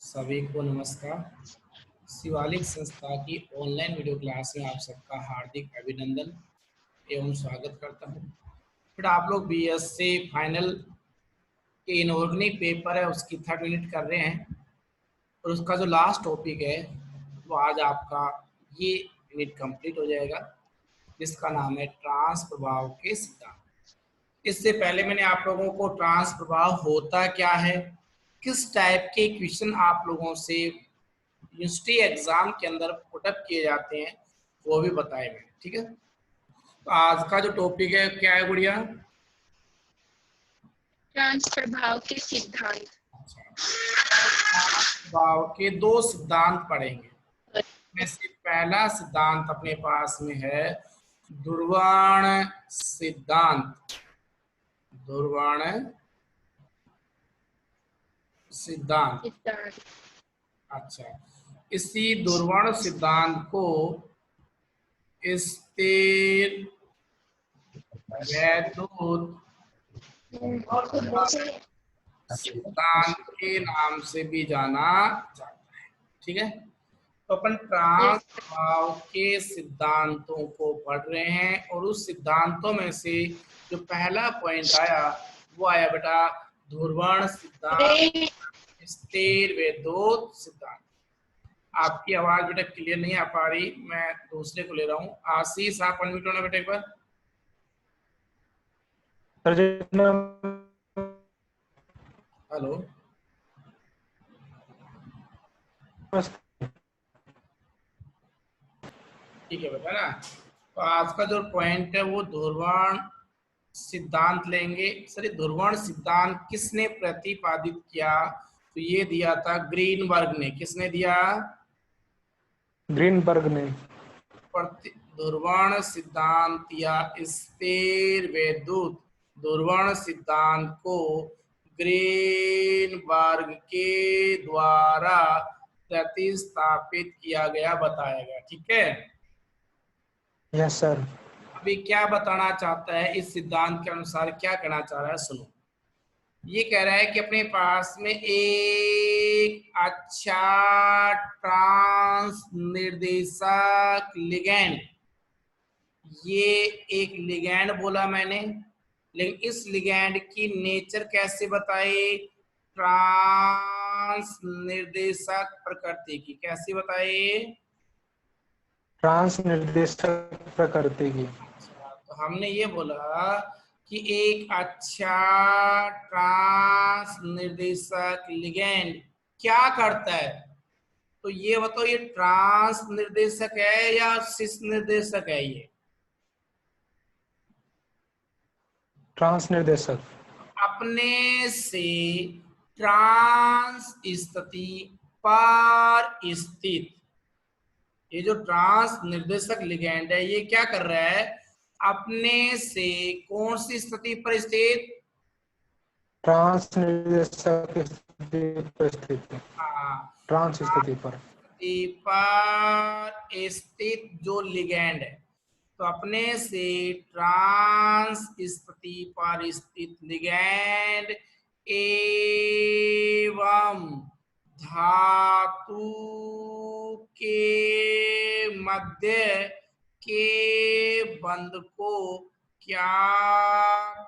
सभी को नमस्कार। शिवालिक संस्था की ऑनलाइन वीडियो क्लास में आप सबका हार्दिक अभिनंदन एवं स्वागत करता हूं। फिर आप लोग बीएससी फाइनल के इनऑर्गेनिक पेपर है उसकी 3rd यूनिट कर रहे हैं और उसका जो लास्ट टॉपिक है वो आज आपका ये यूनिट कंप्लीट हो जाएगा, जिसका नाम है ट्रांस प्रभाव के सिद्धांत। इससे पहले मैंने आप लोगों को ट्रांस प्रभाव होता क्या है, किस टाइप के क्वेश्चन आप लोगों से यूनिवर्सिटी एग्जाम के अंदर पुटअप किए जाते हैं वो भी बताए मैंने। ठीक है, तो आज का जो टॉपिक है क्या है गुड़िया? ट्रांस प्रभाव के सिद्धांत। ट्रांस प्रभाव के 2 सिद्धांत पढ़ेंगे। में से पहला सिद्धांत अपने पास में है ध्रुवण सिद्धांत। ध्रुवण सिद्धांत। अच्छा, इसी ध्रुवण सिद्धांत को स्थिर वैद्युत सिद्धांत के नाम से भी जाना जाता है। ठीक है, तो अपन ट्रांस प्रभाव के सिद्धांतों को पढ़ रहे हैं और उस सिद्धांतों में से जो पहला पॉइंट आया वो आया बेटा ध्रुवण सिद्धांत, स्थिर वैद्युत सिद्धांत। आपकी आवाज बेटा क्लियर नहीं आ पा रही, मैं दूसरे को ले रहा हूँ। आशीष, आप अनम्यूट होना बेटा एक बार। हेलो, ठीक है बेटा ना। तो आज का जो पॉइंट है वो ध्रुवण सिद्धांत लेंगे। सर, ध्रुवण सिद्धांत किसने प्रतिपादित किया? तो ये दिया था ग्रीनबर्ग ने। किसने दिया? ग्रीनबर्ग ने। ध्रुवण सिद्धांत या स्थिर वैद्युत ध्रुवण सिद्धांत को ग्रीनबर्ग के द्वारा प्रतिस्थापित किया गया, बताया गया। ठीक है, यस सर। अभी क्या बताना चाहता है, इस सिद्धांत के अनुसार क्या कहना चाह रहा है सुनो। ये कह रहा है कि अपने पास में एक अच्छा ट्रांस निर्देशक लिगैंड, ये एक लिगैंड बोला मैंने, लेकिन इस लिगैंड की नेचर कैसे बताई? ट्रांस निर्देशक प्रकृति की। कैसी बताई? ट्रांस निर्देशक प्रकृति की। तो हमने ये बोला कि एक अच्छा ट्रांस निर्देशक लिगैंड क्या करता है। तो ये बताओ, ये ट्रांस निर्देशक है या सिस निर्देशक है? ये ट्रांस निर्देशक। अपने से ट्रांस स्थिति पर स्थित ये जो ट्रांस निर्देशक लिगैंड है ये क्या कर रहा है? अपने से कौन सी स्थिति पर स्थित? ट्रांस निर्देशक स्थिति पर स्थित। ट्रांस स्थिति पर स्थित जो लिगैंड है, तो अपने से ट्रांस स्थिति पर स्थित लिगैंड एवं धातु के मध्य के बंध को क्या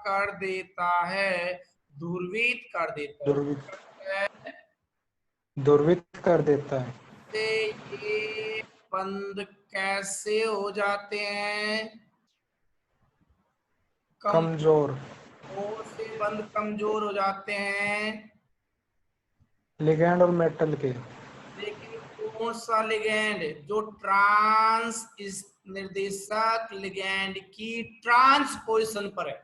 कर देता है? ध्रुवित कर देता है। ध्रुवित कर देता है। ये बंध कैसे हो जाते हैं? कमजोर। कौन से बंध कमजोर हो जाते हैं? लिगैंड और मेटल के। लेकिन कौन सा लिगैंड? जो ट्रांस निर्देशक लिगैंड की ट्रांस पोजीशन पर है।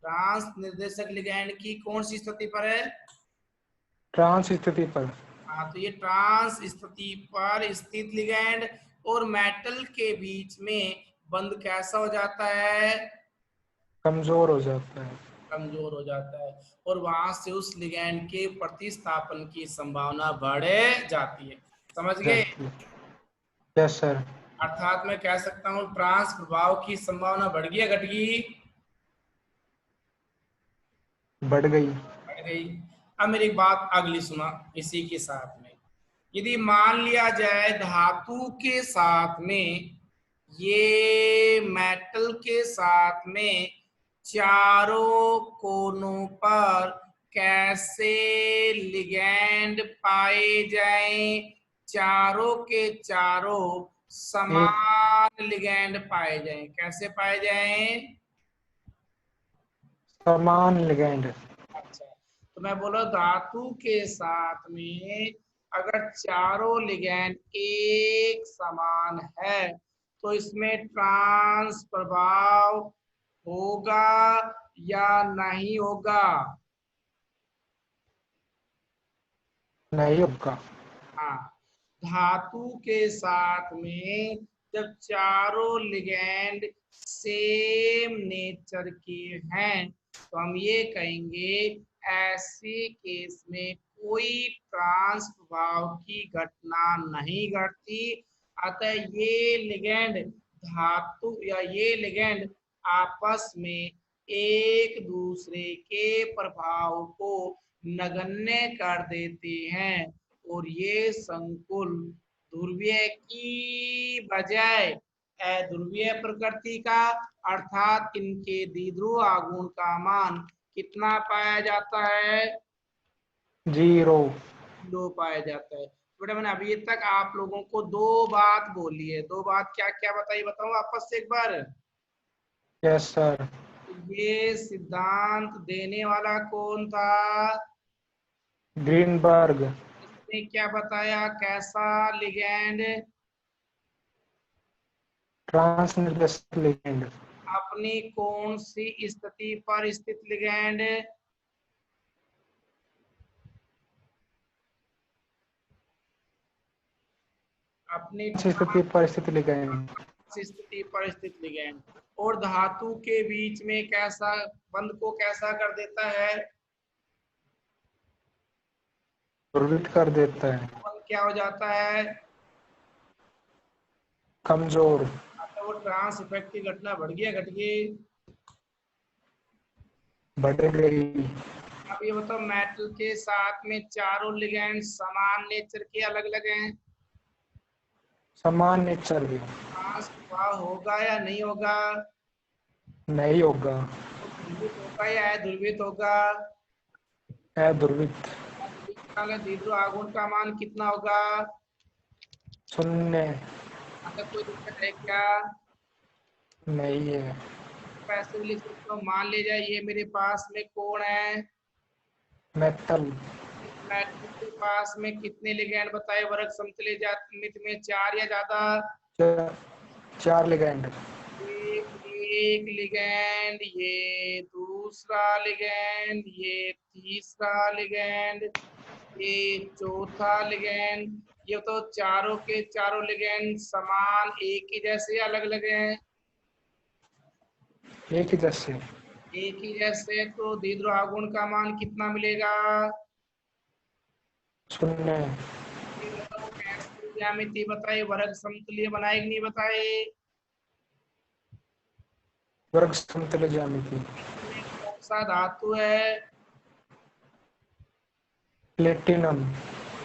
ट्रांस निर्देशक लिगैंड की कौन सी स्थिति पर है? ट्रांस स्थिति पर। हाँ, तो ये ट्रांस स्थिति पर स्थित लिगैंड और मेटल के बीच में बंध कैसा हो जाता है? कमजोर हो जाता है। कमजोर हो जाता है और वहां से उस लिगैंड के प्रतिस्थापन की संभावना बढ़ जाती है। समझ गए? Yes sir. अर्थात मैं कह सकता हूँ ट्रांस प्रभाव की संभावना बढ़ गई या घट गई? बढ़ गई। बढ़ गई। अब मेरी बात अगली सुना इसी के साथ में। यदि मान लिया जाए धातु के साथ में, ये मेटल के साथ में चारों कोनों पर कैसे लिगैंड पाए जाएं, चारों के चारों समान लिगैंड पाए जाएं, कैसे पाए जाएं? समान लिगैंड। अच्छा, तो मैं बोला धातु के साथ में अगर चारों लिगैंड एक समान है तो इसमें ट्रांस प्रभाव होगा या नहीं होगा? नहीं होगा। हाँ, धातु के साथ में जब चारों लिगैंड सेम नेचर के हैं तो हम ये कहेंगे ऐसे केस में कोई ट्रांस प्रभाव की घटना नहीं घटती। अतः ये लिगैंड धातु या ये लिगैंड आपस में एक दूसरे के प्रभाव को नगण्य कर देते हैं और ये संकुल ध्रुवीय की बजाय अध्रुवीय प्रकृति का, अर्थात इनके द्विध्रुव आघूर्ण का मान कितना पाया जाता है? 0। 2 पाया जाता है। बेटा मैंने अभी तक आप लोगों को 2 बात बोली है, 2 बात क्या क्या बताई, बताऊं वापस से एक बार? Yes sir. ये सिद्धांत देने वाला कौन था? ग्रीनबर्ग। इसने क्या बताया, कैसा लिगैंड? ट्रांसनिर्देशित लिगैंड। अपनी कौन सी स्थिति पर स्थित लिगैंड? अपनी स्थिति पर स्थित लिगैंड। स्थिति पर स्थित लिगैंड। और धातु के बीच में कैसा बंध को कैसा कर देता है? ध्रुवित कर देता है। बंध क्या हो जाता है? कमजोर। अच्छा, वो ट्रांस इफेक्ट की घटना बढ़ गई, घट गई? बढ़ गई। अब ये बताओ मेटल के साथ में चारों लिगैंड समान नेचर के अलग अलग हैं, समान नेचर भी। ट्रांस प्रभाव होगा या नहीं होगा? नहीं होगा। तो ध्रुवित होगा या अध्रुवित होगा? अध्रुवित। द्विध्रुव आघूर्ण का मान कितना होगा? 0। अगर कोई दिक्कत है क्या? नहीं है। पैसे भी लिख सकते हो। मान ले जाए ये मेरे पास में कौन है? मेटल। इस मेटल के पास में कितने लिगैंड बताए वर्ग समतुल्य ज्यामिति में, 4 या ज्यादा? 4 लिगैंड। एक लिगैंड, ये दूसरा लिगैंड, ये तीसरा लिगैंड, ये चौथा लिगैंड। ये तो चारों के चारों लिगैंड समान एक ही जैसे अलग अलग हैं? एक ही जैसे। एक ही जैसे, तो द्विध्रुव आघूर्ण का मान कितना मिलेगा? 0। ये बताओ कैसे ज्यामिति बताए, वर्ग समतुल्य बनाए कि नहीं बताए? वर्ग समतुल्य ज्यामिति। इसमें कौन सा धातु है? प्लेटिनम।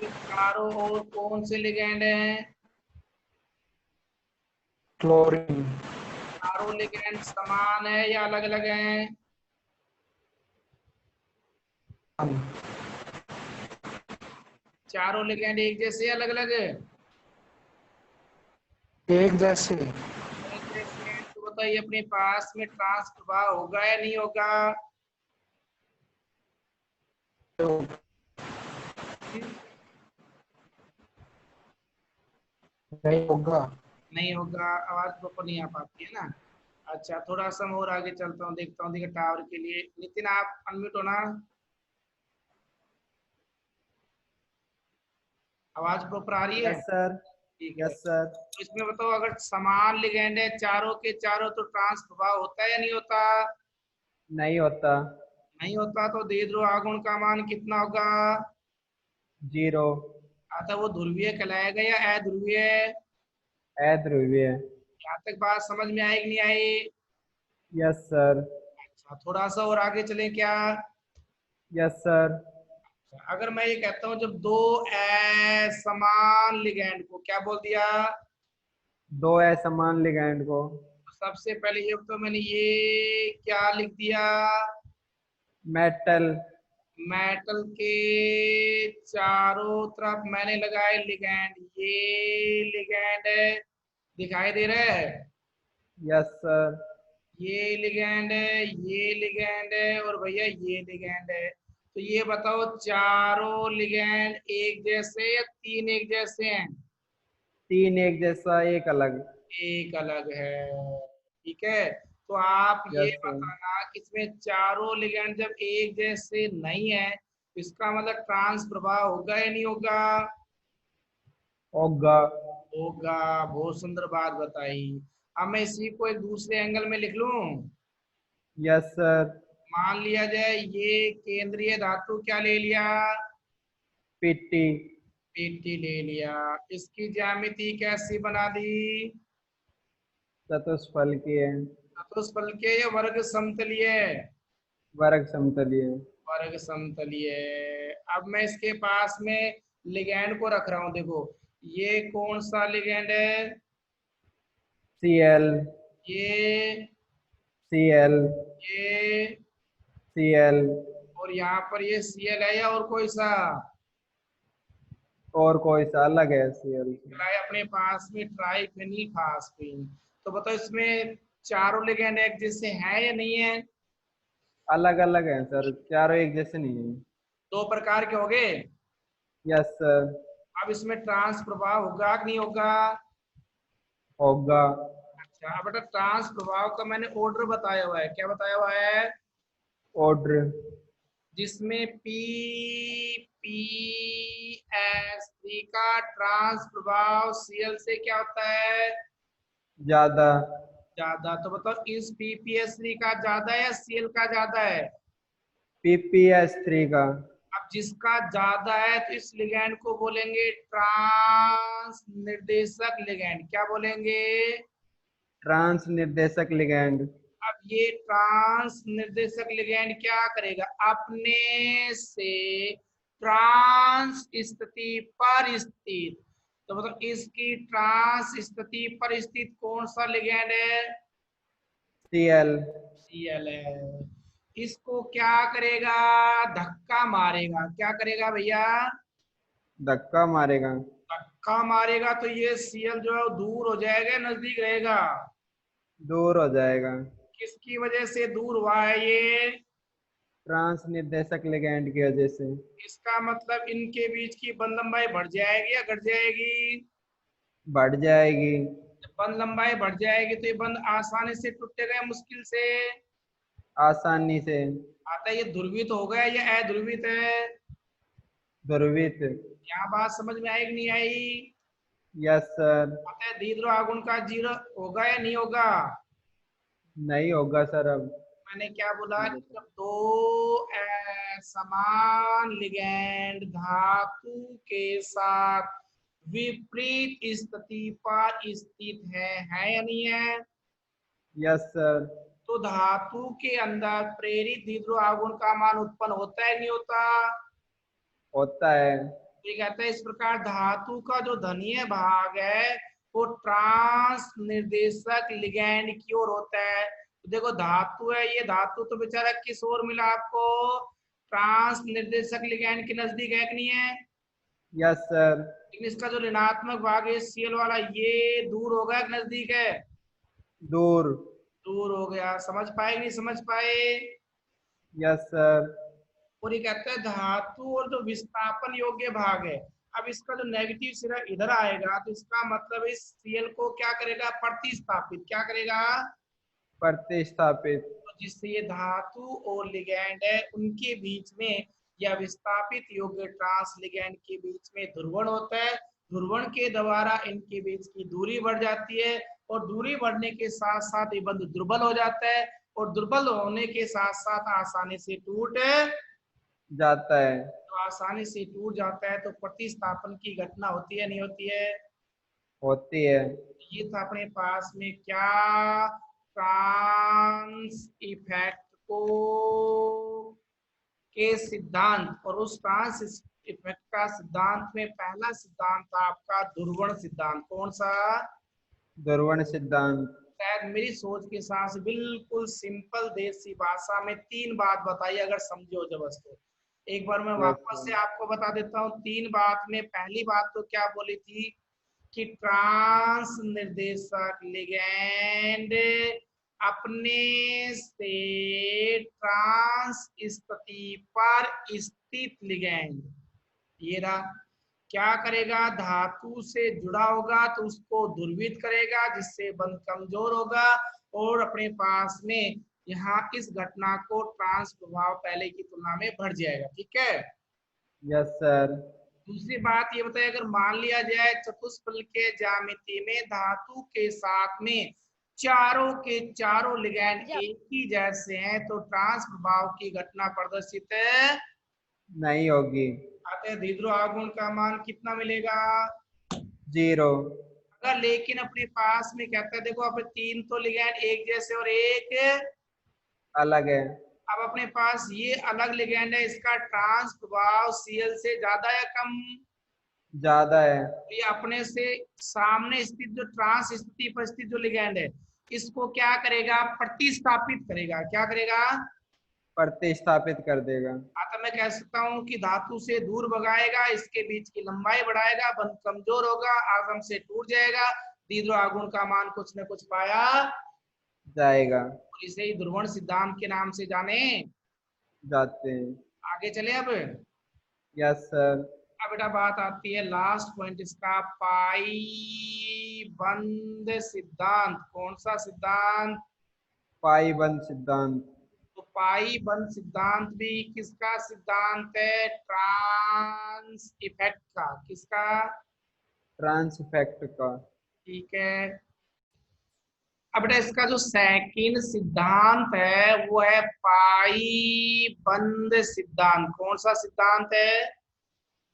चारों ओर कौन से लिगैंड हैं? क्लोरीन। चारों लिगैंड समान है या अलग अलग हैं? चारों लिगैंड एक जैसे अलग अलग है? एक जैसे। एक जैसे हैं, तो बताइए अपने पास में ट्रांस प्रभाव होगा या नहीं होगा? तो नहीं होगा। नहीं होगा, आवाज प्रॉपर नहीं आ पाती है ना। अच्छा, थोड़ा सा मैं और आगे चलता हूँ, देखता हूँ, देखिए टावर के लिए। नितिन आप अनम्यूट हो ना? आवाज प्रॉपर आ रही है? Yes sir. ठीक है। Yes sir. तो इसमें बताओ अगर समान लिगैंड है चारों के चारों तो ट्रांस प्रभाव होता है या नहीं होता? नहीं होता। नहीं होता, तो द्विध्रुव आघूर्ण का मान कितना होगा? 0। अतः वो ध्रुवीय कहलाएगा या अध्रुवीय? अध्रुवीय। यहाँ तक बात समझ में आई कि नहीं आई? Yes sir. अच्छा, थोड़ा सा और आगे चले क्या? Yes sir. अगर मैं ये कहता हूँ जब दो समान लिगैंड को क्या बोल दिया, दो असमान लिगैंड को तो सबसे पहले ये तो मैंने ये क्या लिख दिया, मेटल मेटल के चारों तरफ मैंने लगाए लिगैंड, ये लिगैंड है, दिखाई दे रहा है, यस सर ये लिगैंड है, ये लिगैंड है और भैया ये लिगैंड है। तो ये बताओ चारों लिगैंड एक जैसे या तीन एक जैसे हैं? तीन एक जैसा एक अलग एक अलग है। ठीक है, तो आप ये यस सर बताना कि इसमें चारों लिगैंड जब एक जैसे नहीं है तो इसका मतलब ट्रांस प्रभाव होगा या नहीं होगा? होगा होगा। बहुत सुंदर बात बताई। अब मैं इसी को एक दूसरे एंगल में लिख लूं। यस सर मान लिया जाए ये केंद्रीय धातु क्या ले लिया, पिट्टी पीटी ले लिया, इसकी ज्यामिति कैसी बना दी, चतुष्फल की है चतुष्फलकीय या वर्ग समतलीय? वर्ग समतलीय वर्ग समतलीय। अब मैं इसके पास में लिगैंड को रख रहा हूं, देखो ये कौन सा लिगैंड है, Cl ये Cl ये Cl और यहाँ पर ये Cl है या और कोई सा? और कोई सा अलग है Cl से है अपने पास में ट्राइफेनिल फास्फीन। तो बताओ इसमें चारों लिगैंड एक जैसे हैं या नहीं है? अलग अलग है सर चारों एक जैसे नहीं है दो प्रकार के हो गए। यस सर अब इसमें ट्रांस प्रभाव होगा कि नहीं होगा? होगा अच्छा बेटा, ट्रांस प्रभाव का मैंने ऑर्डर बताया हुआ है, क्या बताया हुआ है? ऑर्डर जिसमें पी पी एस थ्री का ट्रांस प्रभाव सीएल से क्या होता है, ज्यादा ज्यादा। तो बताओ इस पीपीएस थ्री का ज्यादा है या सीएल का ज्यादा है? PPS3 का अब जिसका ज्यादा है तो इस लिगैंड को बोलेंगे ट्रांस निर्देशक लिगैंड, क्या बोलेंगे? ट्रांस निर्देशक लिगैंड अब ये ट्रांस निर्देशक लिगैंड क्या करेगा, अपने से ट्रांस स्थिति पर स्थित, तो मतलब इसकी ट्रांस स्थिति पर स्थित कौन सा लिगैंड है? Cl सीएल है। इसको क्या करेगा, धक्का मारेगा, क्या करेगा भैया? धक्का मारेगा धक्का मारेगा तो ये सीएल जो है वो दूर हो जाएगा, नजदीक रहेगा? दूर हो जाएगा किसकी वजह से दूर हुआ है ये? ट्रांस निर्देशक लिगैंड की वजह से इसका मतलब इनके बीच की बंध लंबाई बढ़ जाएगी या घट जाएगी? बढ़ जाएगी जब बंध लंबाई बढ़ जाएगी तो ये बंध आसानी से टूटेगा या मुश्किल से? आसानी से आता है ये ध्रुवित हो गया या अध्रुवित है? ध्रुवित यहाँ बात समझ में आई कि नहीं आई? यस सर आता है द्विध्रुव आघूर्ण का जीरो होगा या नहीं होगा? नहीं होगा सर अब मैंने क्या बोला कि जब दो समान लिगैंड धातु के साथ विपरीत स्थिति पर स्थित है या नहीं है? यस सर तो धातु के अंदर प्रेरित द्विध्रुव आघूर्ण का मान उत्पन्न होता है नहीं होता? होता है ये कहता है इस प्रकार धातु का जो धनीय भाग है वो ट्रांस निर्देशक लिगैंड की ओर होता है। तो देखो धातु है, ये धातु तो बेचारा किस ओर मिला आपको, ट्रांस निर्देशक लिगैंड के नजदीक है कि नहीं है? यस सर लेकिन इसका जो ऋणात्मक भाग है सीएल वाला ये दूर होगा कि नजदीक है? दूर दूर हो गया। समझ पाए कि नहीं समझ पाए? यस सर और ये कहता है धातु और जो विस्थापन योग्य भाग है, अब इसका जो नेगेटिव सिरा इधर आएगा तो इसका मतलब इस सीएल को क्या करेगा, प्रतिस्थापित, क्या करेगा? प्रतिस्थापित तो जिससे ये धातु और लिगैंड है उनके बीच में या विस्थापित योग्य ट्रांस लिगैंड के बीच में ध्रुवण होता है। ध्रुवण के द्वारा इनके बीच की दूरी बढ़ जाती है और दूरी बढ़ने के साथ साथ ये बंध दुर्बल हो जाता है और दुर्बल होने के साथ साथ आसानी से टूट जाता है तो आसानी से टूट जाता है। तो प्रतिस्थापन की घटना होती है नहीं होती है? होती है ये था अपने पास में क्या, ट्रांस इफेक्ट को के सिद्धांत और उस ट्रांस इफेक्ट का सिद्धांत में पहला सिद्धांत था आपका ध्रुवण सिद्धांत। कौन सा? ध्रुवण सिद्धांत। शायद मेरी सोच के हिसाब से बिल्कुल सिंपल देसी भाषा में 3 बात बताई, अगर समझो जबरदस्त तो। एक बार मैं वापस से आपको बता देता हूँ 3 बात में। पहली बात तो क्या बोली थी कि ट्रांस निर्देशक लिगैंड अपने से ट्रांस स्थिति पर स्थित लिगैंड ये रहा क्या करेगा, धातु से जुड़ा होगा तो उसको ध्रुवित करेगा जिससे बंध कमजोर होगा और अपने पास में यहाँ इस घटना को ट्रांस प्रभाव पहले की तुलना में बढ़ जाएगा। ठीक है। Yes sir. दूसरी बात ये बताइए, अगर मान लिया जाए चतुष्फलक के ज्यामिति में धातु के साथ में चारों के चारों लिगैंड एक ही जैसे हैं तो ट्रांस प्रभाव की घटना प्रदर्शित नहीं होगी। आते धिद्रो आगुण का मान कितना मिलेगा? 0। अगर लेकिन अपने पास में कहता है देखो अब 3 तो लिगैंड एक जैसे और एक अलग है। अब अपने पास ये अलग लिगैंड है, इसका ट्रांस प्रभाव Cl से ज्यादा या कम? ज्यादा है। ये अपने से सामने स्थित जो ट्रांस स्थिति पर स्थित जो लिगैंड है इसको क्या करेगा, प्रतिस्थापित करेगा। क्या करेगा? प्रतिस्थापित कर देगा। तो मैं कह सकता हूँ कि धातु से दूर भगाएगा, इसके बीच की लंबाई बढ़ाएगा, बंध कमजोर होगा, आगम से टूट जाएगा, दीद्रो आगुण का मान कुछ न कुछ पाया जाएगा। इसे ही ध्रुवण सिद्धांत के नाम से जाने जाते हैं। आगे चले। अब यस सर। बेटा बात आती है लास्ट पॉइंट इसका, पाई बंद सिद्धांत। कौन सा सिद्धांत? पाई बंद सिद्धांत। तो पाई बंद सिद्धांत भी किसका सिद्धांत है? ट्रांस इफेक्ट का। किसका? ट्रांस इफेक्ट का। ठीक है। अब बेटा इसका जो सेकंड सिद्धांत है वो है पाई बंद सिद्धांत। कौन सा सिद्धांत है?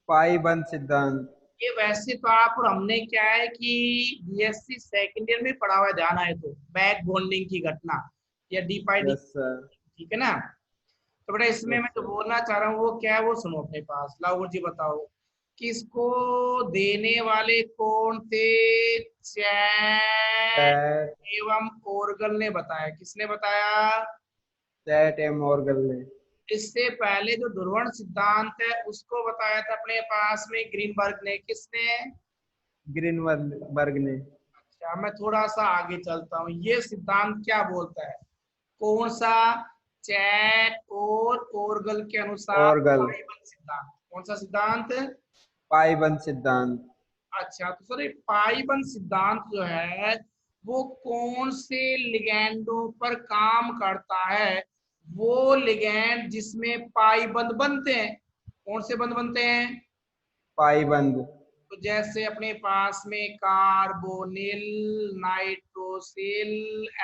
पाई बंद सिद्धांत। ये वैसे तो आप और हमने क्या है कि बीएससी सेकंड ईयर में पढ़ा हुआ है, ध्यान आए तो बैक बॉन्डिंग की घटना या डी पाई डी। Yes sir. ठीक है ना। तो बेटा इसमें मैं जो बोलना चाह रहा हूँ वो क्या है वो सुनो अपने पास। लाओ जी बताओ किसको देने वाले कौन थे? Chat chat. एवं ओरगल ने बताया। किसने बताया? चैट एम ऑर्गल ने। इससे पहले जो ध्रुवण सिद्धांत है उसको बताया था अपने पास में ग्रीनबर्ग ने। किसने? ग्रीनबर्ग ने। अच्छा मैं थोड़ा सा आगे चलता हूँ। ये सिद्धांत क्या बोलता है? कौन सा? चैट और ओरगल के अनुसार ऑर्गल। पाईबंद सिद्धांत। कौन सा सिद्धांत? पाई बंद सिद्धांत। अच्छा तो सर पाईबंद सिद्धांत जो है वो कौन से लिगैंडों पर काम करता है? वो लिगैंड जिसमें पाईबंद बनते हैं। कौन से बंद बनते हैं? पाई बंद। तो जैसे अपने पास में कार्बोनिल, नाइट्रोसिल,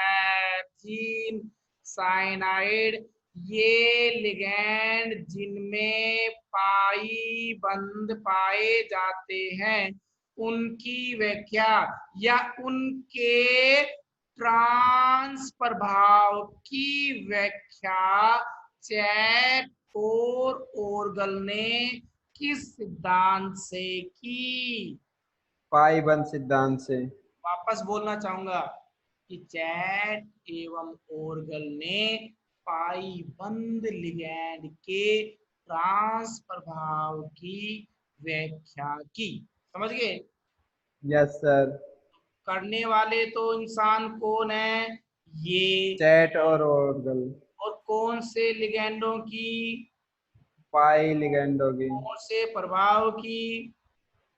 एथीन, साइनाइड, ये लिगैंड जिनमें पाई बंद पाए जाते हैं उनकी व्याख्या या उनके ट्रांस प्रभाव की व्याख्या चैट और ओरगल ने किस सिद्धांत से की? पाई बंद सिद्धांत से। वापस बोलना चाहूंगा कि चैट एवं ओरगल ने पाई बंद लिगैंड के ट्रांस प्रभाव की व्याख्या की। समझ गए? Yes sir. करने वाले तो इंसान कौन है? ये। चैट और ऑर्गल। और कौन से लिगैंडों की? पाई लिगैंड होगी। कौन से प्रभाव की?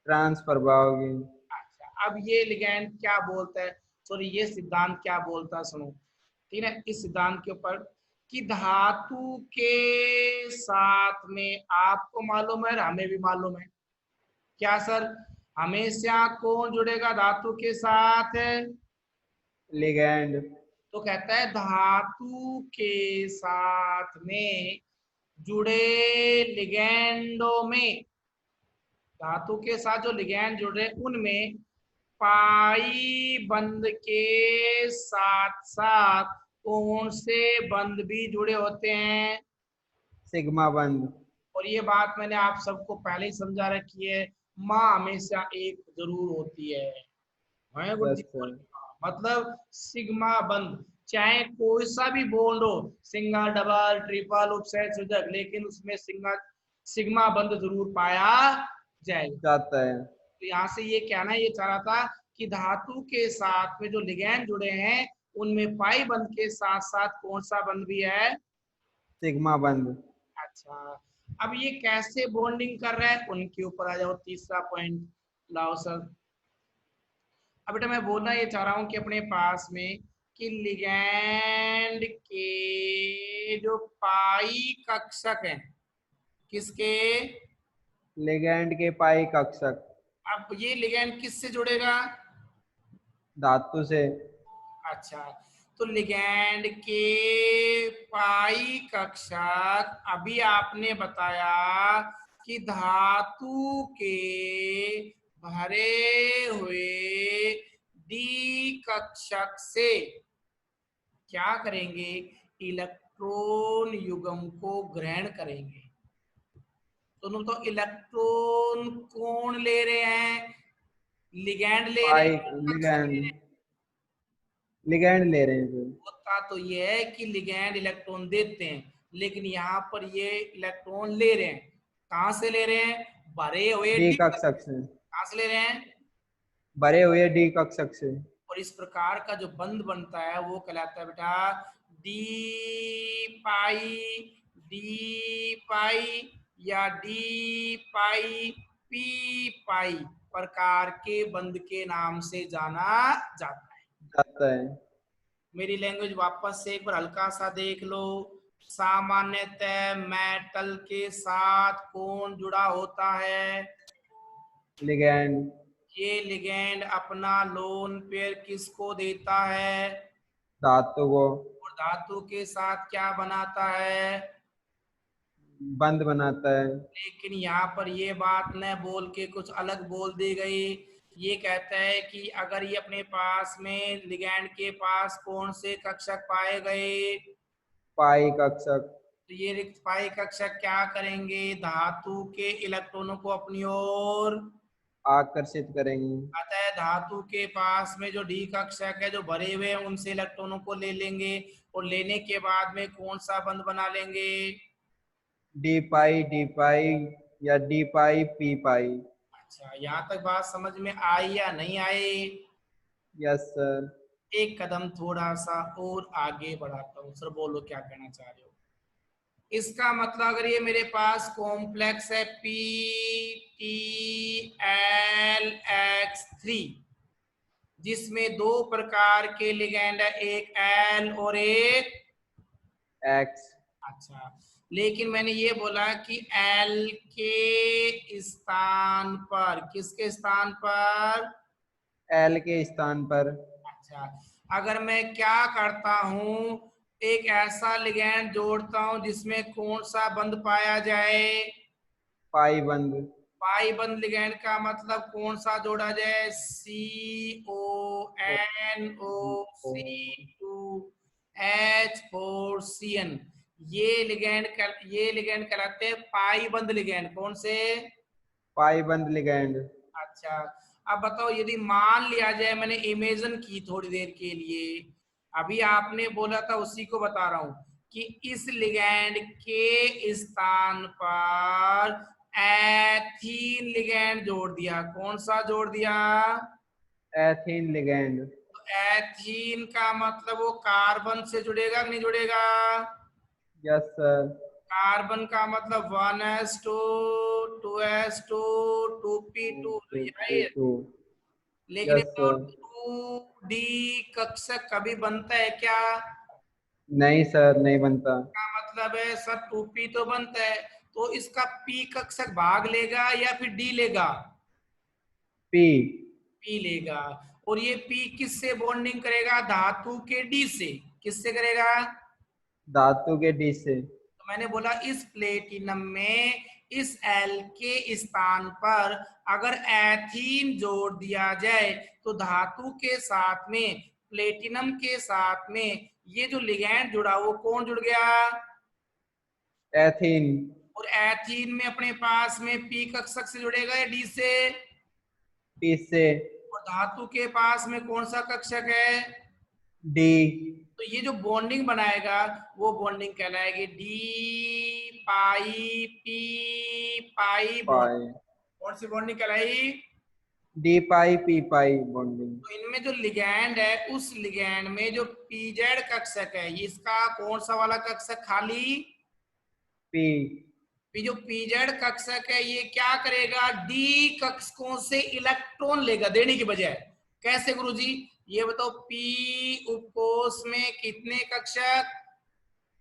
ट्रांस प्रभाव की। अच्छा अब ये लिगैंड क्या बोलता है, सॉरी ये सिद्धांत क्या बोलता है सुनो। ठीक है, इस सिद्धांत के ऊपर कि धातु के साथ में आपको मालूम है और हमें भी मालूम है क्या सर, हमेशा कौन जुड़ेगा धातु के साथ? लिगैंड। तो कहता है धातु के साथ में जुड़े लिगैंडों में, धातु के साथ जो लिगैंड जुड़ रहे उनमें पाई बंद के साथ साथ कौन से बंद भी जुड़े होते हैं? सिग्मा बंद। और ये बात मैंने आप सबको पहले ही समझा रखी है, माँ हमेशा एक जरूर होती है। हैं गुरुजी? Yes sir. मतलब सिग्मा बंद, चाहे कोई सा भी बॉन्ड हो, सिंगल डबल ट्रिपल उपसर्जक, लेकिन उसमें सिग्मा बंद जरूर पाया जाएगा। जाता है। तो यहाँ से ये कहना ये चाह रहा था कि धातु के साथ में जो लिगैंड जुड़े हैं उनमें पाई बंध के साथ साथ कौन सा बंध भी है? सिग्मा बंद। अच्छा, अब ये कैसे बॉन्डिंग कर रहा है उनके ऊपर आ जाओ, तीसरा पॉइंट लाओ सर। अब बेटा मैं बोलना ये चाह रहा हूं कि अपने पास में कि लिगैंड के जो पाई कक्षक हैं, किसके? लिगैंड के पाई कक्षक। अब ये लिगैंड किससे जुड़ेगा? धातु से। अच्छा, तो लिगैंड के पाई कक्षक, अभी आपने बताया कि धातु के भरे हुए डी कक्षक से क्या करेंगे? इलेक्ट्रॉन युग्म को ग्रहण करेंगे। तो इलेक्ट्रॉन कौन ले रहे हैं? लिगैंड ले रहे पाई हैं, कक्षक ले रहे लिगैंड। हैं? लिगैंड ले रहे हैं सर। होता तो ये है कि लिगैंड इलेक्ट्रॉन देते हैं, लेकिन यहाँ पर ये इलेक्ट्रॉन ले रहे हैं। कहाँ से ले रहे हैं? भरे हुए डी डी। कक्षक से। कहाँ से ले रहे हैं? भरे हुए डी कक्षक से। और इस प्रकार का जो बंध बनता है वो कहलाता है बेटा डी पाई या डी पाई पी पाई प्रकार के बंध के नाम से जाना जाता है। जाता है। मेरी लैंग्वेज वापस से एक बार हल्का सा देख लो। सामान्यतः मेटल के साथ कौन जुड़ा होता है? लिगैंड। ये लिगैंड अपना लोन पेयर किसको देता है? धातु को। और धातु के साथ क्या बनाता है? बंद बनाता है। लेकिन यहाँ पर ये बात न बोल के कुछ अलग बोल दी गई। ये कहता है कि अगर ये अपने पास में लिगैंड के पास कौन से कक्षक पाए गए? पाई कक्षक। तो ये रिक्त पाई कक्षक क्या करेंगे? धातु के इलेक्ट्रॉनों को अपनी ओर आकर्षित करेंगे। अतः धातु के पास में जो डी कक्षक है जो भरे हुए हैं उनसे इलेक्ट्रॉनों को ले लेंगे, और लेने के बाद में कौन सा बंध बना लेंगे? डी पाई या डी पाई पी पाई। अच्छा, यहाँ तक बात समझ में आई या नहीं आई? Yes sir. एक कदम थोड़ा सा और आगे बढ़ाता हूँ सर, बोलो क्या कहना चाह रहे हो? इसका मतलब अगर ये मेरे पास कॉम्प्लेक्स है PTLX3 जिसमें दो प्रकार के लिगैंड है, एक L और एक एक्स। अच्छा, लेकिन मैंने ये बोला कि L के स्थान पर, किसके स्थान पर? एल के स्थान पर। अच्छा, अगर मैं क्या करता हूं, एक ऐसा लिगैंड जोड़ता हूं जिसमें कौन सा बंध पाया जाए? पाई बंद। पाई बंध लिगैंड का मतलब कौन सा जोड़ा जाए? CONOC2H4CN। ये लिगैंड कहलाते हैं पाई बंध लिगैंड। कौन से? पाई बंद लिगैंड। अच्छा, अब बताओ यदि मान लिया जाए, मैंने इमेजिन की थोड़ी देर के लिए, अभी आपने बोला था उसी को बता रहा हूं कि इस लिगैंड के स्थान पर एथीन लिगैंड जोड़ दिया। कौन सा जोड़ दिया? Ethene ligand. तो एथीन का मतलब वो कार्बन से जुड़ेगा कि नहीं जुड़ेगा? Yes sir. कार्बन का मतलब 1s2 2s2 2p2, टू। लेकिन यस सर। 2D कक्षक कभी बनता है क्या? नहीं सर, नहीं बनता। का मतलब है सर 2p तो बनता है, तो इसका p कक्षक भाग लेगा या फिर D लेगा? पी। P लेगा। और ये P किससे बॉन्डिंग करेगा? धातु के D से। किससे करेगा? धातु के डी से। तो मैंने बोला इस प्लेटिनम में इस L के स्थान पर अगर एथीन जोड़ दिया जाए तो धातु के साथ में, प्लेटिनम के साथ में ये जो लिगैंड जुड़ा वो कौन जुड़ गया? एथीन, और एथीन में अपने पास में पी कक्षक से जुड़ेगा या डी से? पी से, और धातु के पास में कौन सा कक्षक है? डी, तो ये जो बॉन्डिंग बनाएगा वो बॉन्डिंग कहलाएगी डी पाई पी पाई बॉन्ड। पाई, कौन सी बॉन्डिंग कहलाई? डी पाई पी पाई बॉन्डिंग। तो इनमें जो लिगैंड है उस लिगैंड में जो पीजेड कक्षक है, ये इसका कौन सा वाला कक्षक खाली? पी, जो पीजेड कक्षक है ये क्या करेगा? डी कक्षकों से इलेक्ट्रॉन लेगा देने की बजाय। कैसे गुरुजी? ये बताओ, पी उपकोष में कितने कक्षक?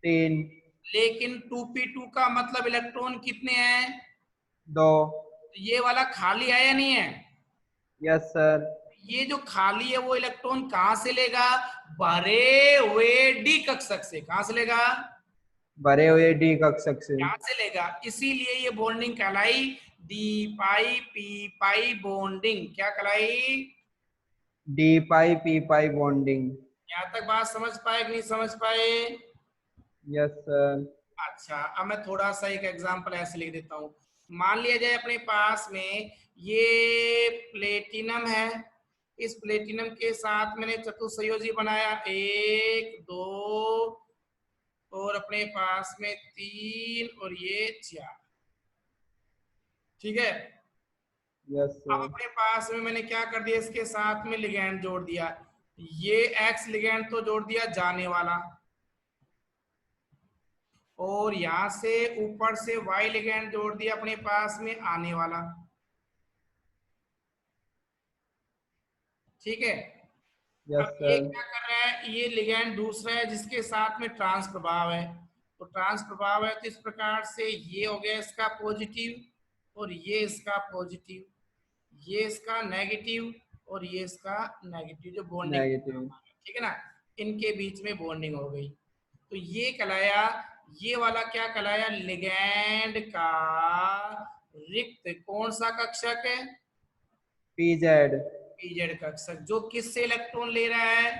3, लेकिन 2p2 का मतलब इलेक्ट्रॉन कितने हैं? 2, तो ये वाला खाली है या नहीं है? यस सर, ये जो खाली है वो इलेक्ट्रॉन कहां से लेगा? भरे हुए डी कक्षक से। कहां से लेगा? भरे हुए डी कक्षक से। यहां से लेगा। इसीलिए ये बॉन्डिंग कहलाई डी पाई पी पाई बॉन्डिंग। क्या कहलाई? डी पाई पी पाई बॉन्डिंग। यहां तक बात समझ पाए कि नहीं समझ पाए? Yes sir. अच्छा, अब मैं थोड़ा सा एक एग्जांपल ऐसे लिख देता हूं। मान लिया जाए अपने पास में ये प्लेटिनम है, इस प्लेटिनम के साथ मैंने चतुसंयोजी बनाया, 1 2 और अपने पास में 3 और ये 4। ठीक है। यस अब सर। अपने पास में मैंने क्या कर दिया, इसके साथ में लिगैंड जोड़ दिया। ये एक्स लिगैंड तो जोड़ दिया जाने वाला, और यहां से ऊपर से वाई लिगैंड जोड़ दिया अपने पास में आने वाला। ठीक है। यस अब ये सर। क्या कर रहा है? ये लिगैंड दूसरा है जिसके साथ में ट्रांस प्रभाव है। तो ट्रांस प्रभाव है तो इस प्रकार से ये हो गया इसका पॉजिटिव और ये इसका पॉजिटिव, ये इसका नेगेटिव और ये इसका नेगेटिव, जो बॉन्डिंग। नेगेटिव। ठीक है ना, इनके बीच में बॉन्डिंग हो गई। तो ये कहलाया, ये वाला क्या कहलाया? लिगैंड का रिक्त कौन सा कक्षक है? पीजेड। पीजेड कक्षक, जो किससे इलेक्ट्रॉन ले रहा है?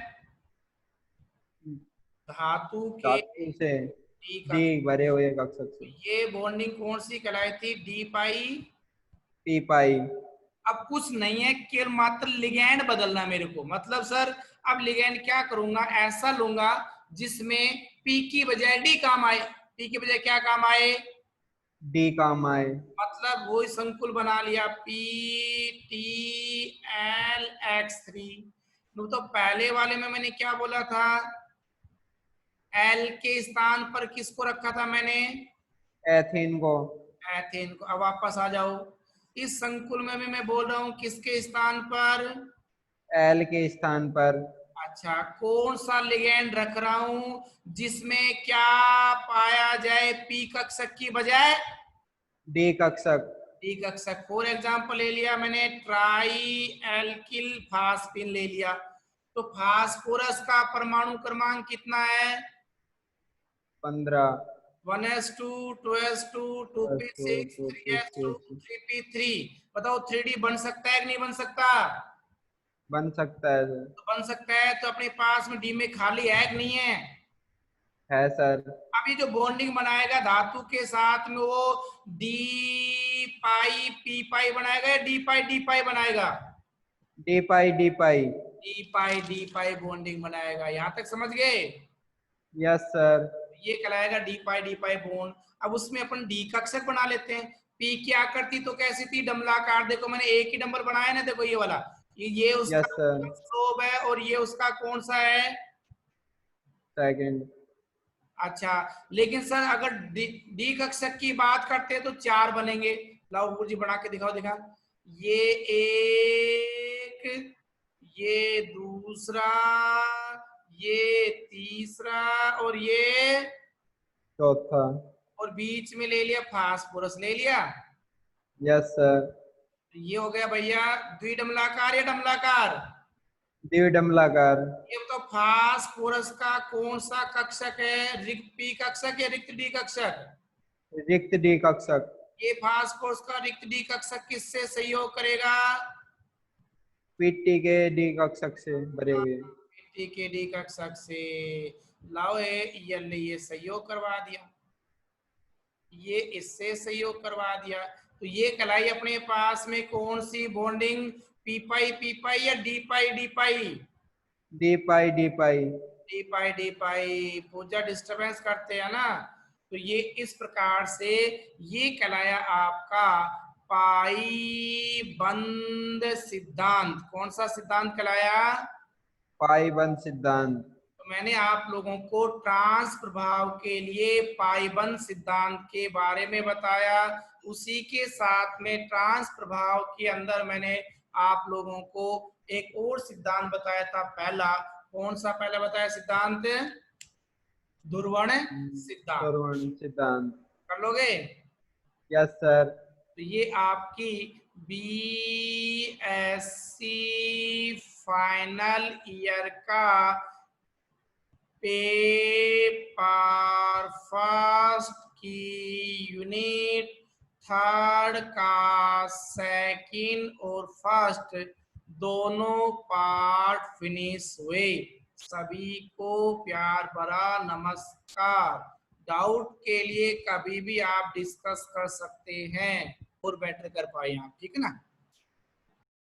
धातु के धातु से डी डी कक्षक। भरे हुए कक्षक तो से। ये बॉन्डिंग कौन सी कहलाई थी? डी पाई पी पाई। अब कुछ नहीं है, केवल मात्र लिगैंड बदलना मेरे को। मतलब सर अब लिगैंड क्या करूंगा? ऐसा लूंगा जिसमें पी की बजाय डी काम आए। पी की बजाय क्या काम आए? डी काम आए। मतलब वही संकुल बना लिया, पी टी एल एक्स 3। तो पहले वाले में मैंने क्या बोला था? एल के स्थान पर किसको रखा था मैंने? एथीन को। एथेन को। अब वापस आ जाओ, इस संकुल में भी मैं बोल रहा हूं किसके स्थान पर? एल के स्थान पर। अच्छा, कौन सा लिगैंड रख रहा हूं जिसमें क्या पाया जाए? पी कक्षक की बजाय डी कक्षक। डी कक्षक। फॉर एग्जांपल ले लिया मैंने ट्राई एल्किल फास्फिन ले लिया। तो फास्फोरस का परमाणु क्रमांक कितना है? 15। 1s2 2s2 2p6 3s2 3p3। बताओ 3d बन सकता है कि नहीं बन सकता? बन सकता है सर। तो बन सकता है। तो अपने पास में डी में खाली है कि नहीं है? है सर। अब ये जो बॉन्डिंग बनाएगा धातु के साथ में, वो डी पाई पी पाई बनाएगा या डी पाई बनाएगा? डी पाई डी पाई। डी पाई बॉन्डिंग बनाएगा। यहां तक समझ गए? Yes sir. ये कहलाएगा डी पाई बॉन्ड। अब उसमें अपन डी कक्षक बना लेते हैं। पी की आकृति तो कैसी थी? डमलाकार। देखो मैंने एक ही नंबर बनाया ना, देखो ये वाला, ये यस उसका सर। स्लोब है और ये उसका कौन सा है? सेकंड। अच्छा, लेकिन सर अगर डी कक्षक की बात करते हैं तो 4 बनेंगे। लाओ गुरुजी बना के दिखाओ, दिखा। ये एक, ये दूसरा, ये तीसरा और ये चौथा। और बीच में ले लिया फास्फोरस, ले लिया। Yes sir. ये हो गया भैया द्विडमलाकार या डमलाकार? द्विडमलाकार। ये तो फास्फोरस का कौन सा कक्षक है? रिक्त पी कक्षक या रिक्त डी कक्षक? रिक्त डी कक्षक। ये फास्फोरस का रिक्त डी कक्षक किससे सहयोग करेगा? पीटी के डी कक्षक से भरे हुए। पीटी के डी कक्षक से। लाओ ये सहयोग करवा दिया। ये इससे सहयोग करवा दिया। तो ये कहलाई अपने पास में कौन सी बॉन्डिंग, पी पाई या डी पाई डी पाई डी पाई। पूजा डिस्टरबेंस करते हैं ना, तो ये इस प्रकार से ये कहलाया आपका पाई बंद सिद्धांत। कौन सा सिद्धांत कहलाया? पाई बंद सिद्धांत। तो मैंने आप लोगों को ट्रांस प्रभाव के लिए पाईबंद सिद्धांत के बारे में बताया। उसी के साथ में ट्रांस प्रभाव के अंदर मैंने आप लोगों को एक और सिद्धांत बताया था। पहला कौन सा पहला बताया सिद्धांत? ध्रुवण सिद्धांत। कर लोगे? Yes sir. तो ये आपकी बीएससी फाइनल ईयर का पेपर फर्स्ट की यूनिट 3 का सेकंड और फर्स्ट दोनों पार्ट फिनिश हुए। सभी को प्यार भरा नमस्कार। डाउट के लिए कभी भी आप डिस्कस कर सकते हैं और बेटर कर पाए आप, ठीक है ना।